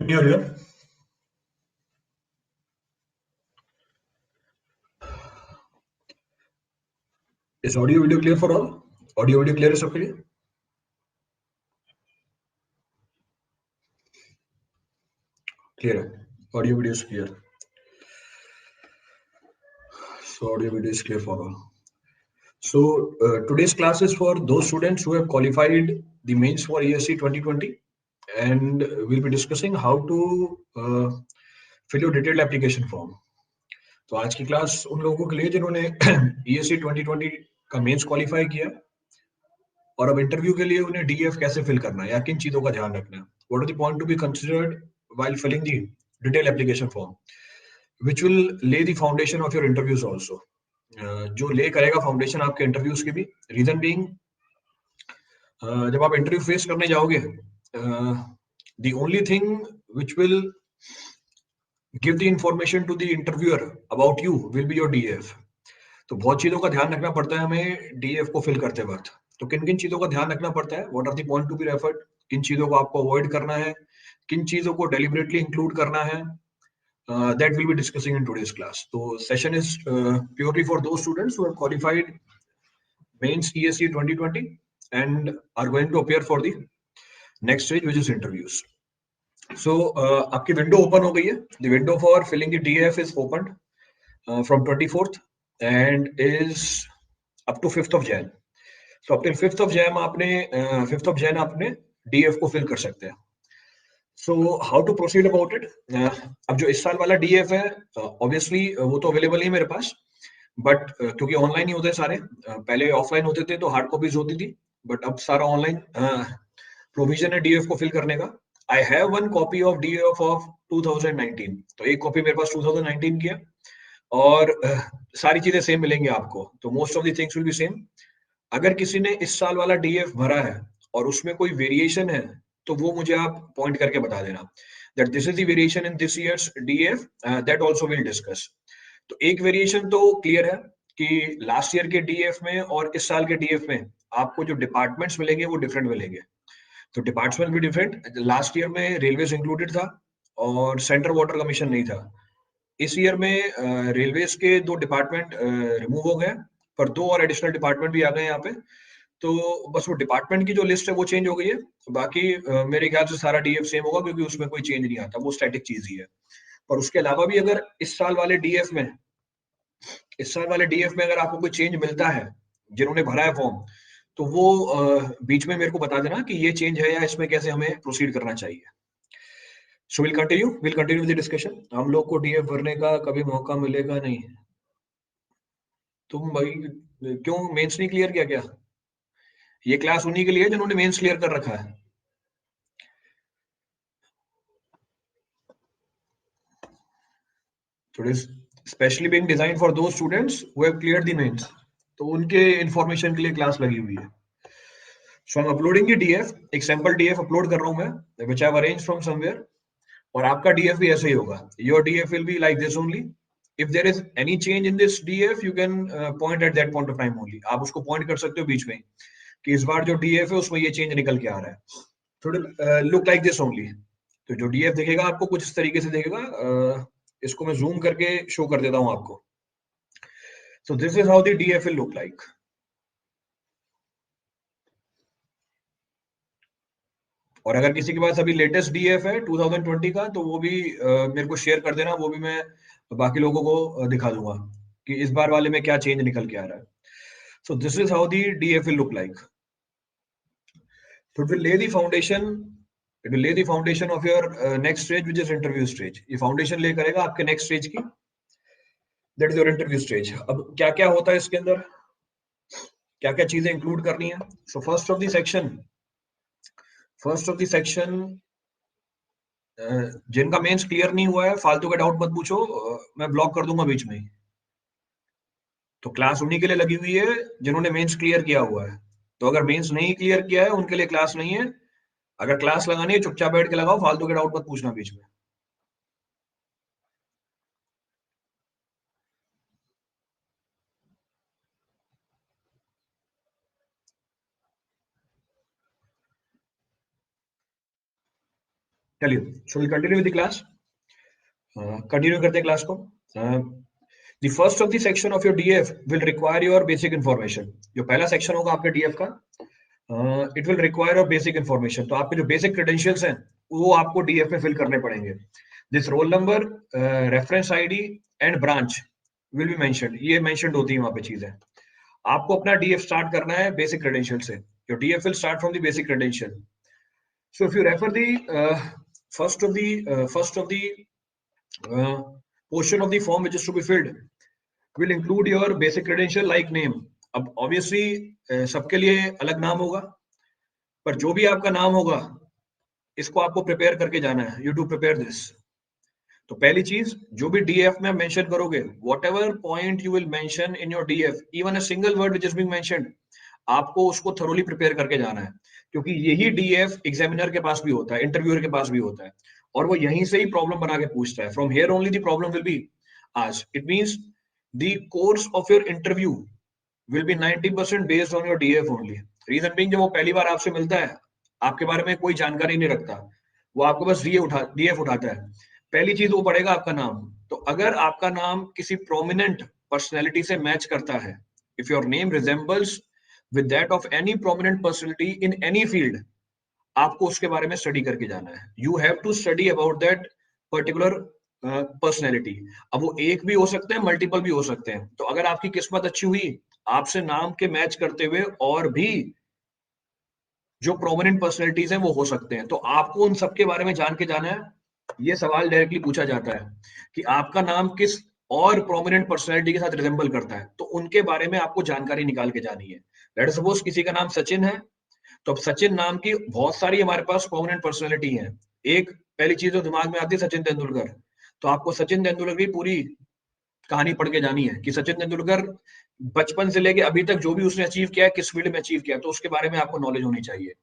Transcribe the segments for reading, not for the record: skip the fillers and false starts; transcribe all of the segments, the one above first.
Can you hear? Is audio video clear for all? Audio video clear है सबके लिए? Clear है. Audio video is clear. So audio video is clear for all. So today's class is for those students who have qualified the mains for ESC 2020, and we'll be discussing how to fill your detailed application form. तो आज की class उन लोगों के लिए जिन्होंने ESC 2020 का mains qualify किया और अब इंटरव्यू के लिए उन्हें डीएफ कैसे फिल करना है या किन चीजों का ध्यान रखना है. What are the point to be considered while filling the detailed application form, which will lay the foundation of your interviews also. जो ले करेगा फाउंडेशन आपके इंटरव्यूज की भी. रीजन बीइंग, जब आप इंटरव्यू फेस करने जाओगे, the only thing which will give the information to the interviewer about you will be your DF. तो बहुत चीजों का ध्यान रखना पड़ता है हमें डीएफ को फिल करते वक्त. तो किन किन चीजों का ध्यान रखना पड़ता है, what are the point to be referred, किन चीजों को आपको अवॉइड करना है, किन चीजों को डेलिबरेटली इंक्लूड करना है, that we'll be discussing in today's class. So session is purely for those students who have qualified mains ESC 2020 and are going to appear for the next stage, which is interviews. So आपकी window open हो गई है. The window for filling the DF is opened from 24th and is up to 5th of Jan. So up till 5th of Jan आपने 5th of Jan आपने DF को fill कर सकते हैं. So how to proceed about it. अब जो इस साल वाला डीएफ है, ऑब्वियसली वो तो अवेलेबल ही है मेरे पास, बट क्योंकि ऑनलाइन ही होते हैं सारे. पहले ऑफलाइन होते थे तो हार्ड कॉपीज होती थी, बट अब सारा ऑनलाइन प्रोविजन है डीएफ को फिल करने का. I have one copy of DF of 2019. तो एक कॉपी मेरे पास 2019 की है और सारी चीजें सेम मिलेंगी आपको. तो most of the things will be same. अगर किसी ने इस साल वाला डीएफ भरा है और उसमें कोई वेरिएशन है तो वो मुझे आप पॉइंट करके बता देना that this is the variation in this year's DF. That also we'll discuss. तो एक वेरिएशन तो क्लियर है कि लास्ट ईयर के डीएफ में और इस साल के डीएफ में आपको जो डिपार्टमेंट्स मिलेंगे वो डिफरेंट मिलेंगे. तो डिपार्टमेंट भी डिफरेंट. लास्ट ईयर में रेलवेज इंक्लूडेड था और सेंट्रल वाटर कमीशन नहीं था. इस ईयर में रेलवेज के 2 डिपार्टमेंट रिमूव हो गए, पर 2 और एडिशनल डिपार्टमेंट भी आ गए यहाँ पे. तो बस वो डिपार्टमेंट की जो लिस्ट है वो चेंज हो गई है. बाकी मेरे ख्याल से सारा डीएफ सेम होगा क्योंकि उसमें कोई चेंज नहीं आता, वो स्टैटिक चीज ही है. पर उसके अलावा भी अगर इस साल वाले डीएफ में अगर आपको कोई चेंज मिलता है जिन्होंने भरा है फॉर्म, तो वो बीच में मेरे को बता देना कि ये चेंज है या इसमें कैसे हमें प्रोसीड करना चाहिए. So will continue the discussion. हम लोग को डीएफ भरने का कभी मौका मिलेगा नहीं. तुम भाई क्यों मेंस नहीं क्लियर किया क्या? ये क्लास उन्हीं के लिए है जिन्होंने मेंस क्लियर कर रखा है. So it is specially being designed for those students who have cleared the mains. तो उनके इंफॉर्मेशन के लिए क्लास लगी हुई है. So I'm uploading the DF, एक सैंपल DF अपलोड कर रहा हूँ मैं, which I've arranged from somewhere. और आपका DF भी ऐसे ही होगा. Your DF will be like this only. If there is any change in this DF, you can point at that point of time only. आप उसको point कर सकते हो बीच में कि इस बार जो DF है उसमें ये चेंज निकल के आ रहा है. थोड़ा look like this only. तो जो DF दिखेगा आपको कुछ इस तरीके से दिखेगा. इसको मैं जूम करके शो कर देता हूं आपको. So this is how the DF will look like. और अगर किसी के पास अभी लेटेस्ट डीएफ है 2020 का तो वो भी मेरे को शेयर कर देना, वो भी मैं बाकी लोगों को दिखा दूंगा कि इस बार वाले में क्या चेंज निकल के आ रहा है. So this is how the DF will look like. So it will lay the foundation. It will lay the foundation of your next stage, which is interview stage. ये foundation lay करेगा आपके next stage की. That is your interview stage. अब क्या क्या होता है इसके अंदर, क्या क्या चीजें इंक्लूड करनी है. So first of the section, जिनका मेंस क्लियर नहीं हुआ है फालतू का डाउट मत पूछो, मैं ब्लॉक कर दूंगा बीच में ही. तो क्लास उन्हीं के लिए लगी हुई है जिन्होंने मेंस क्लियर किया हुआ है. तो अगर मेंस नहीं क्लियर किया है उनके लिए क्लास नहीं है. अगर क्लास लगानी है चुपचाप बैठ के लगाओ, फालतू के डाउट मत पूछना बीच में. चलिए, so will continue with the class. Continue करते हैं क्लास को। The first of the section of your DF will require your basic information. जो पहला सेक्शन होगा आपके डीएफ का, it will require your basic information. तो आपके जो बेसिक क्रेडेंशियल्स हैं वो आपको डीएफ में फिल करने पड़ेंगे। This roll number, reference ID and branch will be mentioned. ये मेंशन्ड होती है वहां पे चीजें। आपको अपना डीएफ स्टार्ट करना है बेसिक क्रेडेंशियल से। Your DF will start from the basic credential. So if you refer the first of the portion of the form which is to be filled will include your basic credential like name. अब obviously सबके लिए अलग नाम होगा, पर जो भी आपका नाम होगा इसको आपको प्रिपेयर करके जाना है। You to prepare this. तो पहली चीज, जो भी डीएफ में मेंशन करोगे, whatever point you will mention in your DF, even a single word which is being mentioned, आपको उसको थरोली प्रिपेयर करके जाना है। क्योंकि यही डीएफ एग्जामिनर के पास भी होता है, इंटरव्यूअर के पास भी होता है, और वो यहीं से ही प्रॉब्लम बना के पूछता है। From here only the problem will be आज। It means the course of your interview will be 90% based on your DF only. Reason being, जब वो पहली बार आपसे मिलता है, आपके बारे में कोई जानकारी नहीं रखता, वो आपको बस डीएफ उठाता है। पहली चीज वो पढ़ेगा आपका नाम। तो अगर आपका नाम किसी प्रोमिनेंट पर्सनैलिटी से मैच करता है, if your name resembles with that of any prominent personality in any field, आपको उसके बारे में स्टडी करके जाना है। You have to study about that particular personality. अब वो एक भी हो सकते हैं, मल्टीपल भी हो सकते हैं। तो अगर आपकी किस्मत अच्छी हुई, आपसे नाम के मैच करते हुए और भी जो प्रोमिनेंट पर्सनैलिटीज हैं वो हो सकते हैं। तो आपको उन सबके बारे में जान के जाना है। ये सवाल डायरेक्टली पूछा जाता है कि आपका नाम किस और प्रोमिनेंट पर्सनैलिटी के साथ रिजेंबल करता है, तो उनके बारे में आपको जानकारी निकाल के जानी है। लेट सपोज किसी का नाम सचिन है, तो अब सचिन नाम की बहुत सारी हमारे पास प्रोमिनेंट पर्सनैलिटी है। एक पहली चीज जो दिमाग में आती है, सचिन तेंदुलकर। तो आपको सचिन तेंदुलकर की पूरी कहानी पढ़ के जानी है कि सचिन तेंदुलकर बचपन से लेके अभी तक जो भी उसने अचीव किया है, किस फील्ड में अचीव किया, तो उसके बारे में आपको नॉलेज होनी चाहिए।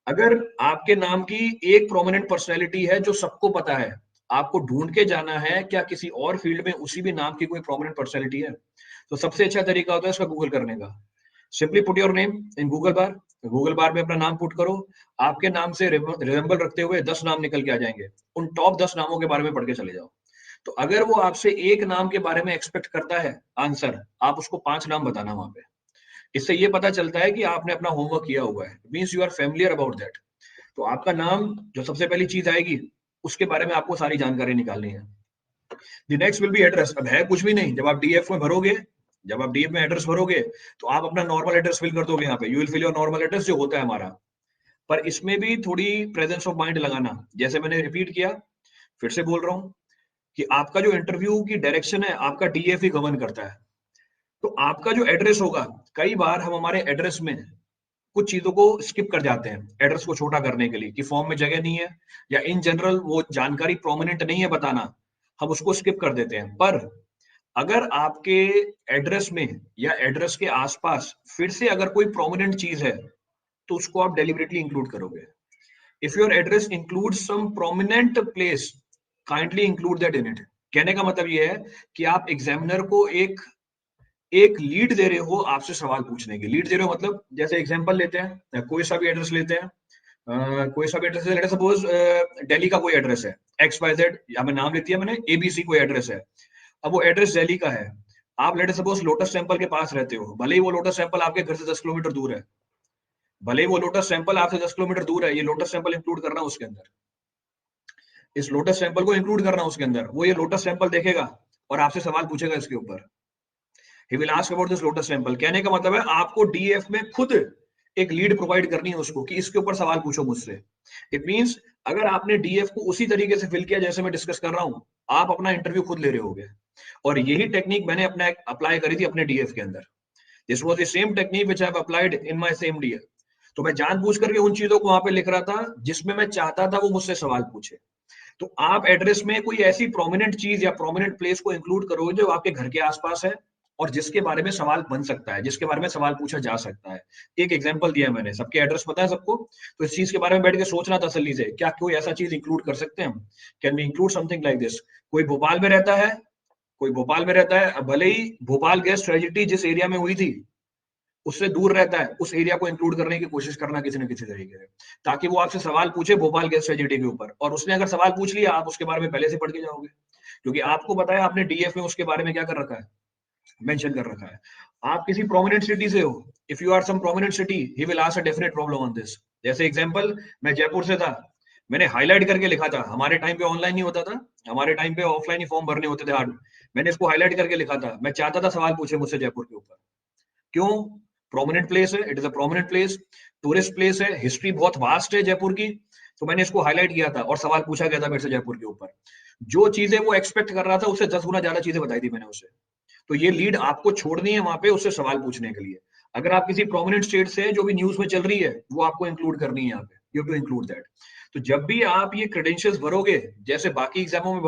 अगर आपके नाम की एक प्रोमिनेंट पर्सनैलिटी है जो सबको पता है, आपको ढूंढ के जाना है क्या किसी और फील्ड में उसी भी नाम की कोई प्रोमिनेंट पर्सनैलिटी है। तो सबसे अच्छा तरीका होता है इसका गूगल करने का। Simply put your name in Google bar. Google bar में अपना नाम पुट करो। आपके नाम से रिजेंबल रखते हुए 10 नाम निकल के आ जाएंगे। उन टॉप 10 नामों के बारे में पढ़ के चले जाओ। तो अगर वो आपसे एक नाम के बारे में एक्सपेक्ट करता है आंसर, आप उसको 5 नाम बताना वहां पे। इससे ये पता चलता है कि आपने अपना होमवर्क किया हुआ है। Means you are familiar about that. तो आपका नाम जो सबसे पहली चीज आएगी, उसके बारे में आपको सारी जानकारी निकालनी है। The next will be address. अब है कुछ भी नहीं, जब आप डीएफ में भरोगे, जब आप डीएफ में एड्रेस भरोगे, तो आप अपना नॉर्मल एड्रेस फिल कर दोगे। यहाँ पे you will fill your normal address जो होता है हमारा। पर इसमें भी थोड़ी प्रेजेंस ऑफ माइंड लगाना। जैसे मैंने रिपीट किया, फिर से बोल रहा हूँ कि आपका जो इंटरव्यू की डायरेक्शन है, आपका डीएफ ही गवर्न करता है। तो आपका जो एड्रेस होगा, कई बार हम हमारे एड्रेस में कुछ चीजों को स्किप कर जाते हैं एड्रेस को छोटा करने के लिए, कि फॉर्म में जगह नहीं है या इन जनरल वो जानकारी प्रोमिनेंट नहीं है बताना, हम उसको स्किप कर देते हैं। पर अगर आपके एड्रेस में या एड्रेस के आसपास फिर से अगर कोई प्रोमिनेंट चीज है, तो उसको आप डेलिबरेटली इंक्लूड करोगे। If your address include some prominent place, kindly include that in it. कहने का मतलब ये है कि आप एग्जामिनर को एक एक लीड दे रहे हो आपसे सवाल पूछने की। लीड दे रहे हो मतलब, जैसे एग्जांपल लेते हैं, कोई सा भी एड्रेस लेते हैं, कोई सा भी एड्रेस है। लेट अस सपोज दिल्ली का कोई एड्रेस है, एक्स वाई जेड, या मैं नाम लेती है मैंने, एबीसी कोई एड्रेस है। अब वो एड्रेस दिल्ली का है। आप let us suppose lotus temple के पास रहते हो, भले ही वो लोटस टेम्पल आपके घर से 10 किलोमीटर दूर है, भले ही वो लोटस टेम्पल आपसे 10 किलोमीटर दूर है, ये लोटस टेम्पल इंक्लूड करना उसके अंदर, इस लोटस टेम्पल को इंक्लूड करना उसके अंदर। वो ये लोटस टेम्पल देखेगा और आपसे सवाल पूछेगा इसके ऊपर। ही will ask about this lotus temple. कहने का मतलब है आपको डीएफ में खुद एक लीड प्रोवाइड करनी है उसको कि इसके ऊपर सवाल पूछो मुझसे। इट मींस अगर आपने डीएफ को उसी तरीके से फिल किया जैसे मैं डिस्कस कर रहा हूं, आप अपना इंटरव्यू खुद ले रहे होगे। और यही टेक्निक मैंने अपना अप्लाई करी थी अपने डीएफ के अंदर। This was the same technique which I have applied in my same DF. तो मैं जानबूझ करके उन चीजों को वहां पे लिख रहा था जिसमें मैं चाहता था वो मुझसे सवाल पूछे। तो आप एड्रेस में कोई ऐसी प्रोमिनेंट चीज या प्रोमिनेंट प्लेस को इंक्लूड करोगे जो आपके घर के आसपास है और जिसके बारे में सवाल बन सकता है, जिसके बारे में सवाल पूछा जा सकता है। एक एग्जांपल दिया मैंने, सबके एड्रेस पता है सबको, तो इस चीज के बारे में बैठ के सोचना तसल्ली से, क्या कोई ऐसा चीज इंक्लूड कर सकते हैं हम? Can we include something like this? कोई भोपाल में रहता है, कोई भोपाल में रहता है, भले ही भोपाल गैस ट्रेजिडी जिस एरिया में हुई थी, उससे दूर रहता है, उस एरिया को इंक्लूड करने की कोशिश करना किसी न किसी तरीके से, ताकि वो आपसे सवाल पूछे भोपाल गैस ट्रेजेडी के ऊपर, और उसने अगर सवाल पूछ लिया, आप उसके बारे में पहले से पढ़ के जाओगे, क्योंकि आपको बताया आपने डीएफ में उसके बारे में क्या कर रखा है, मेंशन कर रखा है। आप किसी प्रोमिनेंट सिटी से हो, if you are some prominent city, he will ask a definite problem on this. जैसे एग्जांपल, मैं जयपुर से था, मैंने हाईलाइट करके लिखा था, हमारे टाइम पे ऑनलाइन नहीं होता था, हमारे टाइम पे ऑफलाइन ही फॉर्म भरने होते थे हार्ड। मैंने इसको हाईलाइट करके लिखा था, मैं चाहता था सवाल पूछे मुझसे जयपुर के ऊपर। क्यों? प्रोमिनेंट प्लेस है, it is a prominent place, tourist place है, हिस्ट्री बहुत वास्ट है जयपुर की, तो मैंने इसको हाईलाइट किया था और सवाल पूछा गया था मेरे से जयपुर के ऊपर। जो चीजें वो एक्सपेक्ट कर रहा था उससे 10 गुना ज्यादा चीजें बताई थी मैंने उसे। तो ये लीड आपको छोड़नी है वहां पे उससे सवाल पूछने के लिए। अगर आप किसी प्रोमिनेंट स्टेट से हैं जो भी न्यूज में चल रही है, वो आपको इंक्लूड करनी है यहाँ पे, you have to include that. तो जब भी आप ये क्रेडेंशियल्स भरोगे, जैसे बाकी एग्जामों में